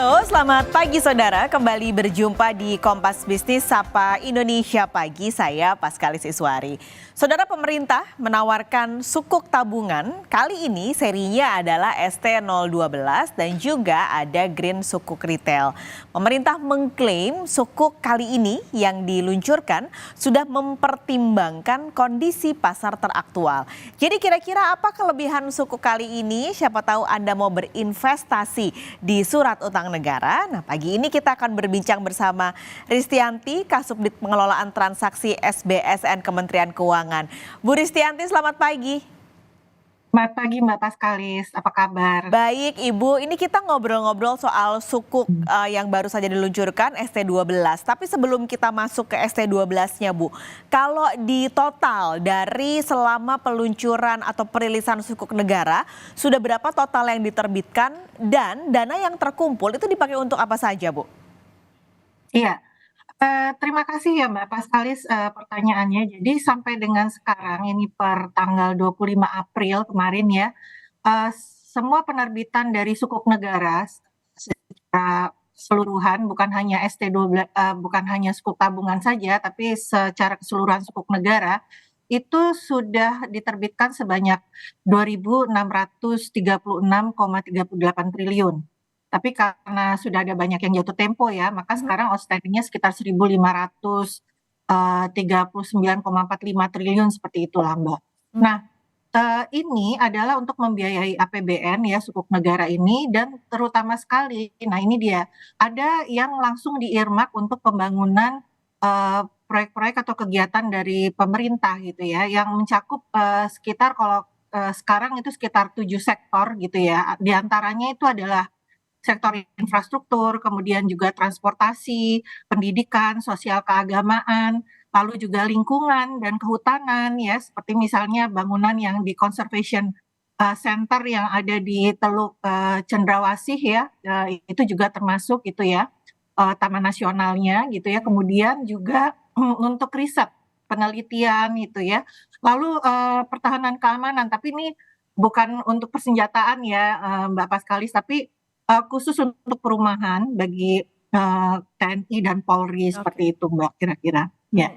Halo, selamat pagi saudara. Kembali berjumpa di Kompas Bisnis Sapa Indonesia Pagi. Saya Paskalis Iswari. Saudara, pemerintah menawarkan sukuk tabungan. Kali ini serinya adalah ST012 dan juga ada Green Sukuk Retail. Pemerintah mengklaim sukuk kali ini yang diluncurkan sudah mempertimbangkan kondisi pasar teraktual. Jadi kira-kira apa kelebihan sukuk kali ini? Siapa tahu Anda mau berinvestasi di surat utang negara. Nah, pagi ini kita akan berbincang bersama Ristianti, Kasubdit Pengelolaan Transaksi SBSN Kementerian Keuangan. Bu Ristianti, selamat pagi. Selamat pagi Mbak Paskalis, apa kabar? Baik Ibu, ini kita ngobrol-ngobrol soal sukuk yang baru saja diluncurkan ST12. Tapi sebelum kita masuk ke ST12-nya Bu, kalau di total dari selama peluncuran atau perilisan sukuk negara, sudah berapa total yang diterbitkan dan dana yang terkumpul itu dipakai untuk apa saja Bu? Iya, terima kasih ya Mbak Paskalis pertanyaannya. Jadi sampai dengan sekarang ini per tanggal 25 April kemarin ya, eee, semua penerbitan dari sukuk negara secara keseluruhan bukan hanya bukan hanya sukuk tabungan saja, tapi secara keseluruhan sukuk negara, itu sudah diterbitkan sebanyak 2.636,38 triliun. Tapi karena sudah ada banyak yang jatuh tempo ya, maka sekarang outstanding-nya sekitar 1.539,45 triliun seperti itulah, Mbak. Nah, ini adalah untuk membiayai APBN ya, sukuk negara ini dan terutama sekali, nah ini dia, ada yang langsung di-earmark untuk pembangunan, proyek-proyek atau kegiatan dari pemerintah gitu ya, yang mencakup, sekitar kalau, sekarang itu sekitar 7 sektor gitu ya, di antaranya itu adalah sektor infrastruktur, kemudian juga transportasi, pendidikan, sosial keagamaan, lalu juga lingkungan dan kehutanan ya, seperti misalnya bangunan yang di conservation center yang ada di Teluk Cendrawasih ya, itu juga termasuk itu ya, taman nasionalnya gitu ya. Kemudian juga untuk riset, penelitian itu ya. Lalu pertahanan keamanan, tapi ini bukan untuk persenjataan ya, Mbak Paskalis, tapi khusus untuk perumahan bagi, TNI dan Polri Oke. seperti itu Mbak kira-kira, ya.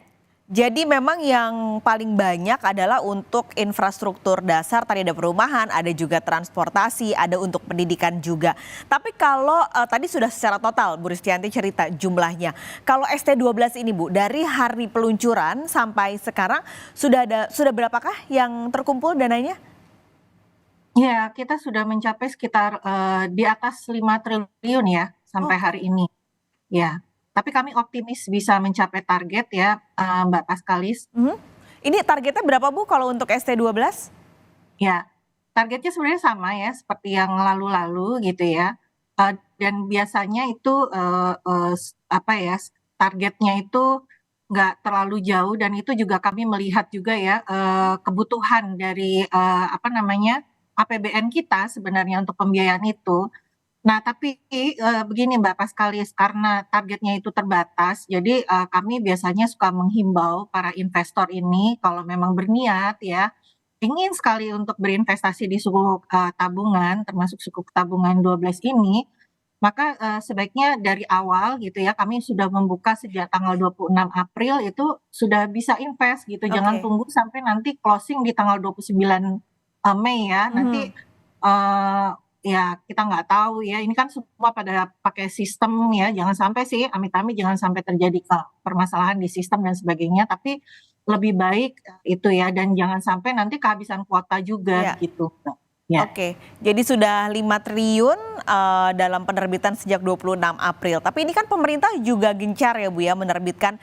Jadi memang yang paling banyak adalah untuk infrastruktur dasar, tadi ada perumahan, ada juga transportasi, ada untuk pendidikan juga. Tapi kalau tadi sudah secara total Bu Ristianti cerita jumlahnya. Kalau ST12 ini Bu, dari hari peluncuran sampai sekarang sudah berapakah yang terkumpul dananya? Ya, kita sudah mencapai sekitar, di atas 5 triliun ya sampai Oke. hari ini, ya. Tapi kami optimis bisa mencapai target ya, Mbak Paskalis. Mhm. Ini targetnya berapa Bu kalau untuk ST12? Ya, targetnya sebenarnya sama ya seperti yang lalu-lalu gitu ya, dan biasanya itu, apa ya, targetnya itu nggak terlalu jauh dan itu juga kami melihat juga ya, kebutuhan dari, apa namanya, APBN kita sebenarnya untuk pembiayaan itu. Nah tapi, begini Mbak Paskalis, karena targetnya itu terbatas, jadi, kami biasanya suka menghimbau para investor ini kalau memang berniat ya, ingin sekali untuk berinvestasi di sukuk, tabungan, termasuk sukuk tabungan 12 ini, maka, sebaiknya dari awal gitu ya, kami sudah membuka sejak tanggal 26 April itu sudah bisa invest gitu, jangan Oke. tunggu sampai nanti closing di tanggal 29, Mei ya. Nanti, Mhm. eee, ya kita nggak tahu ya, ini kan semua pada pakai sistem ya, jangan sampai sih, amit-amit jangan sampai terjadi permasalahan di sistem dan sebagainya, tapi lebih baik, itu ya, dan jangan sampai nanti kehabisan kuota juga Iya. gitu, Mbak. Ya. Oke, jadi sudah 5 triliun dalam penerbitan sejak 26 April. Tapi ini kan pemerintah juga gencar ya Bu ya menerbitkan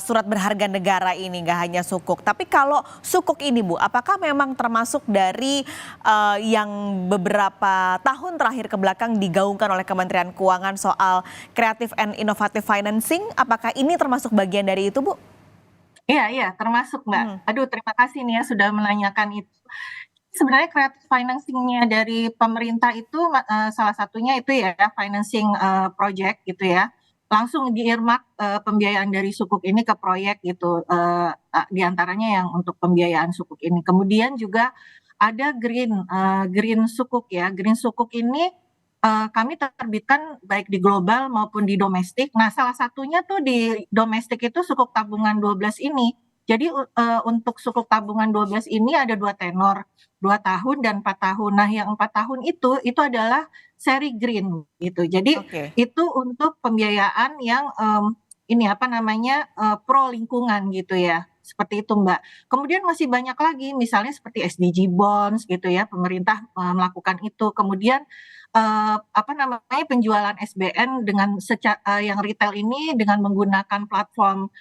surat berharga negara ini, nggak hanya sukuk. Tapi kalau sukuk ini Bu, apakah memang termasuk dari yang beberapa tahun terakhir ke belakang digaungkan oleh Kementerian Keuangan soal Creative and Innovative Financing? Apakah ini termasuk bagian dari itu Bu? Iya iya, termasuk, Mbak. Mhm. Aduh terima kasih nih ya sudah menanyakan itu. Sebenarnya creative financing-nya dari pemerintah itu, salah satunya itu ya financing, project gitu ya, langsung di-earmark, pembiayaan dari sukuk ini ke proyek gitu, di antaranya yang untuk pembiayaan sukuk ini. Kemudian juga ada green sukuk ya, green sukuk ini, kami terbitkan baik di global maupun di domestik. Nah, salah satunya tuh di domestik itu sukuk tabungan 12 ini. Jadi untuk sukuk tabungan 12 ini ada 2 tenor, 2 tahun dan 4 tahun. Nah, yang 4 tahun itu adalah seri green gitu. Jadi Oke. itu untuk pembiayaan yang, ini apa namanya, pro lingkungan gitu ya, seperti itu, Mbak. Kemudian masih banyak lagi misalnya seperti SDG bonds gitu ya, pemerintah, melakukan itu. Kemudian apa namanya, penjualan SBN dengan yang retail ini dengan menggunakan platform,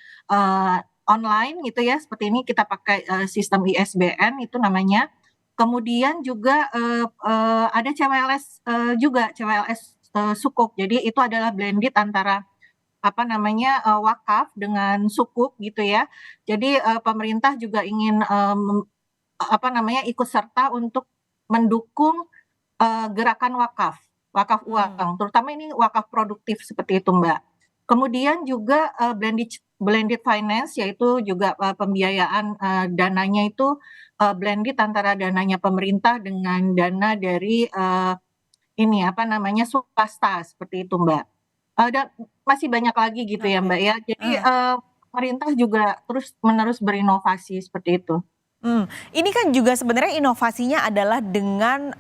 online gitu ya, seperti ini kita pakai, sistem ISBN itu namanya. Kemudian juga, ada CWLS, juga, CWLS, sukuk. Jadi itu adalah blended antara, apa namanya, wakaf dengan sukuk gitu ya. Jadi, pemerintah juga ingin, apa namanya, ikut serta untuk mendukung gerakan wakaf, wakaf Mmm, uang, terutama ini wakaf produktif seperti itu, Mbak. Kemudian juga, blended blended finance yaitu juga, pembiayaan, dananya itu, blended antara dananya pemerintah dengan dana dari, ini apa namanya, swasta seperti itu, Mbak. Dan masih banyak lagi gitu ya, oke. Mbak, ya. Jadi, Heeh. pemerintah juga terus-menerus berinovasi seperti itu. Ini kan juga sebenarnya inovasinya adalah dengan,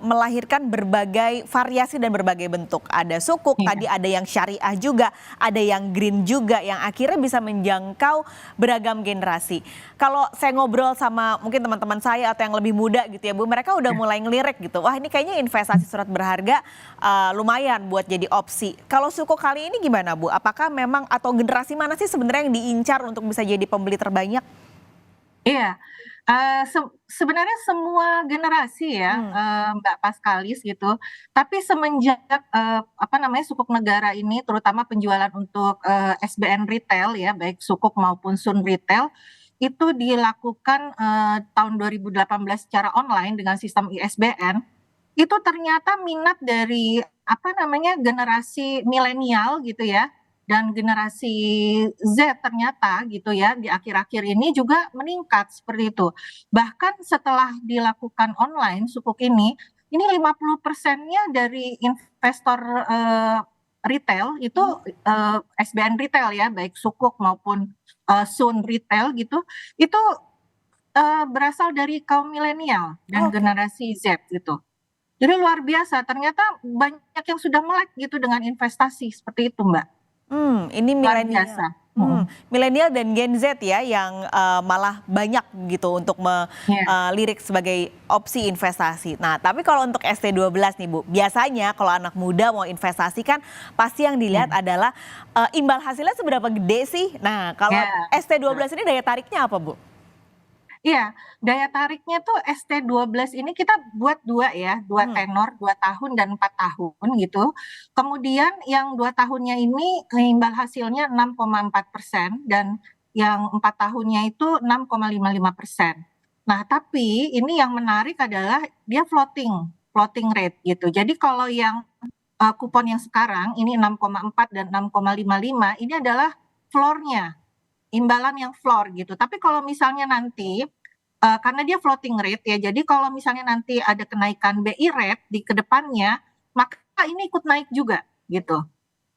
melahirkan berbagai variasi dan berbagai bentuk. Ada sukuk, Iya, tadi ada yang syariah juga, ada yang green juga, yang akhirnya bisa menjangkau beragam generasi. Kalau saya ngobrol sama mungkin teman-teman saya atau yang lebih muda gitu ya Bu, mereka udah iya. mulai ngelirik gitu, wah ini kayaknya investasi surat berharga, lumayan buat jadi opsi. Kalau sukuk kali ini gimana Bu? Apakah memang atau generasi mana sih sebenarnya yang diincar untuk bisa jadi pembeli terbanyak? Iya, sebenarnya semua generasi ya, Mmm, Mbak Paskalis gitu, tapi semenjak, apa namanya, sukuk negara ini terutama penjualan untuk, SBN retail ya, baik sukuk maupun Sun Retail, itu dilakukan, tahun 2018 secara online dengan sistem ISBN, itu ternyata minat dari, apa namanya, generasi milenial gitu ya, dan generasi Z ternyata gitu ya, di akhir-akhir ini juga meningkat seperti itu. Bahkan setelah dilakukan online sukuk ini 50%-nya dari investor, retail itu, mhm. SBN retail ya, baik sukuk maupun, Sun Retail gitu, itu, berasal dari kaum milenial dan Oke. generasi Z gitu. Jadi luar biasa, ternyata banyak yang sudah melek gitu dengan investasi, seperti itu, Mbak. Ini Luar milenial. biasa, mhm, Milenial dan Gen Z ya yang, malah banyak gitu untuk iya, lirik sebagai opsi investasi. Nah, tapi kalau untuk ST12 nih Bu, biasanya kalau anak muda mau investasi kan pasti yang iya, dilihat adalah, imbal hasilnya seberapa gede sih? Nah, kalau iya, betul. ST12 ini daya tariknya apa Bu? Iya, daya tariknya tuh ST12 ini kita buat 2 ya, 2 Mhm, tenor, 2 tahun dan 4 tahun gitu. Kemudian yang 2 tahunnya ini imbal hasilnya 6,4% dan yang 4 tahunnya itu 6,55%. Nah, tapi ini yang menarik adalah dia floating, floating rate gitu. Jadi kalau yang, kupon yang sekarang ini 6,4 dan 6,55 ini adalah floor-nya, imbalan yang floor gitu. Tapi kalau misalnya nanti, karena dia floating rate ya, jadi kalau misalnya nanti ada kenaikan BI rate di kedepannya, maka ini ikut naik juga gitu.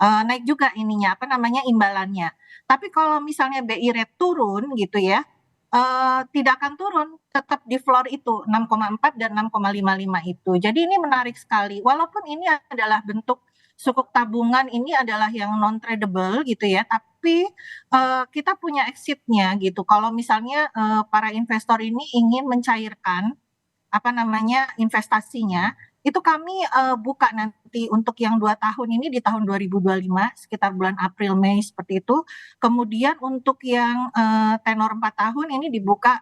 Naik juga ininya, apa namanya, imbalannya. Tapi kalau misalnya BI rate turun gitu ya, tidak akan turun, tetap di floor itu 6,4 dan 6,55 itu. Jadi ini menarik sekali, walaupun ini adalah bentuk sukuk tabungan ini adalah yang non tradable gitu ya, tapi, kita punya exit-nya gitu. Kalau misalnya, para investor ini ingin mencairkan apa namanya, investasinya, itu kami, buka nanti untuk yang 2 tahun ini di tahun 2025 sekitar bulan April, Mei seperti itu. Kemudian untuk yang, tenor 4 tahun ini dibuka,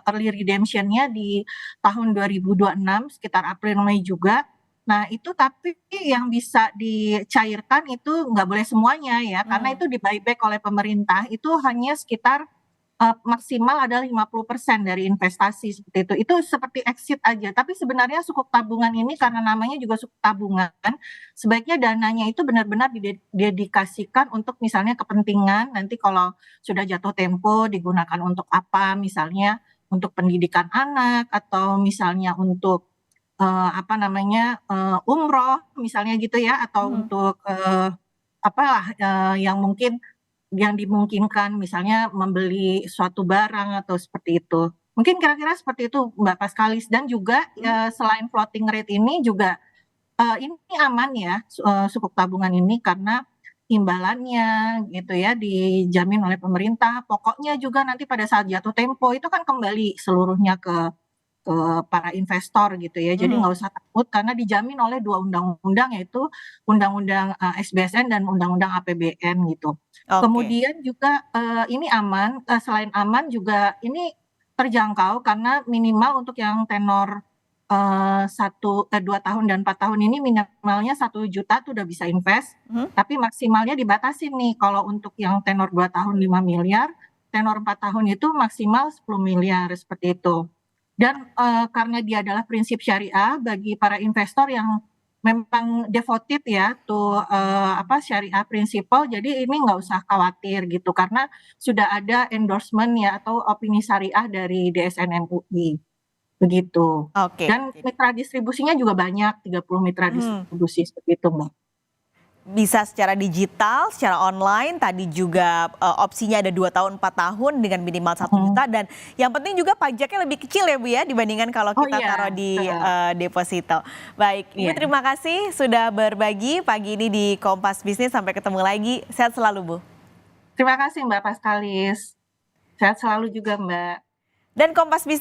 early redemption-nya di tahun 2026 sekitar April, Mei juga. Nah itu tapi yang bisa dicairkan itu nggak boleh semuanya ya, karena mmm. itu di-buyback oleh pemerintah, itu hanya sekitar maksimal adalah 50% dari investasi seperti itu. Itu seperti exit aja, tapi sebenarnya sukuk tabungan ini karena namanya juga sukuk tabungan, sebaiknya dananya itu benar-benar didedikasikan untuk misalnya kepentingan nanti kalau sudah jatuh tempo digunakan untuk apa, misalnya untuk pendidikan anak atau misalnya untuk apa namanya, umroh misalnya gitu ya, atau Mhm. untuk, apalah, yang mungkin yang dimungkinkan misalnya membeli suatu barang atau seperti itu. Mungkin kira-kira seperti itu Mbak Paskalis dan juga, Mhm. selain floating rate ini juga, ini aman ya, sukuk tabungan ini karena imbalannya gitu ya dijamin oleh pemerintah, pokoknya juga nanti pada saat jatuh tempo itu kan kembali seluruhnya ke para investor gitu ya. Jadi nggak Mhm. usah takut karena dijamin oleh 2 undang-undang yaitu Undang-Undang, SBSN dan Undang-Undang APBN gitu. Oke. Kemudian juga, ini aman, selain aman juga ini terjangkau karena minimal untuk yang tenor, 2 tahun dan 4 tahun ini minimalnya 1 juta tuh udah bisa invest, Mhm. tapi maksimalnya dibatasin nih kalau untuk yang tenor 2 tahun 5 miliar, tenor 4 tahun itu maksimal 10 miliar seperti itu. Dan, karena dia adalah prinsip syariah bagi para investor yang memang devoted ya to, syariah principle, jadi ini nggak usah khawatir gitu, karena sudah ada endorsement ya atau opini syariah dari DSN MUI, begitu. Oke. Dan mitra distribusinya juga banyak, 30 mitra Mhm. distribusi seperti itu, Mbak. Bisa secara digital, secara online, tadi juga, opsinya ada 2 tahun, 4 tahun dengan minimal satu Mhm. juta dan yang penting juga pajaknya lebih kecil ya, Bu, ya, dibandingkan kalau Oh kita taruh iya, di, deposito. Baik, Ibu iya. terima kasih sudah berbagi pagi ini di Kompas Bisnis, sampai ketemu lagi, sehat selalu, Bu. Terima kasih Mbak Paskalis. Sehat selalu juga, Mbak. Dan Kompas Bis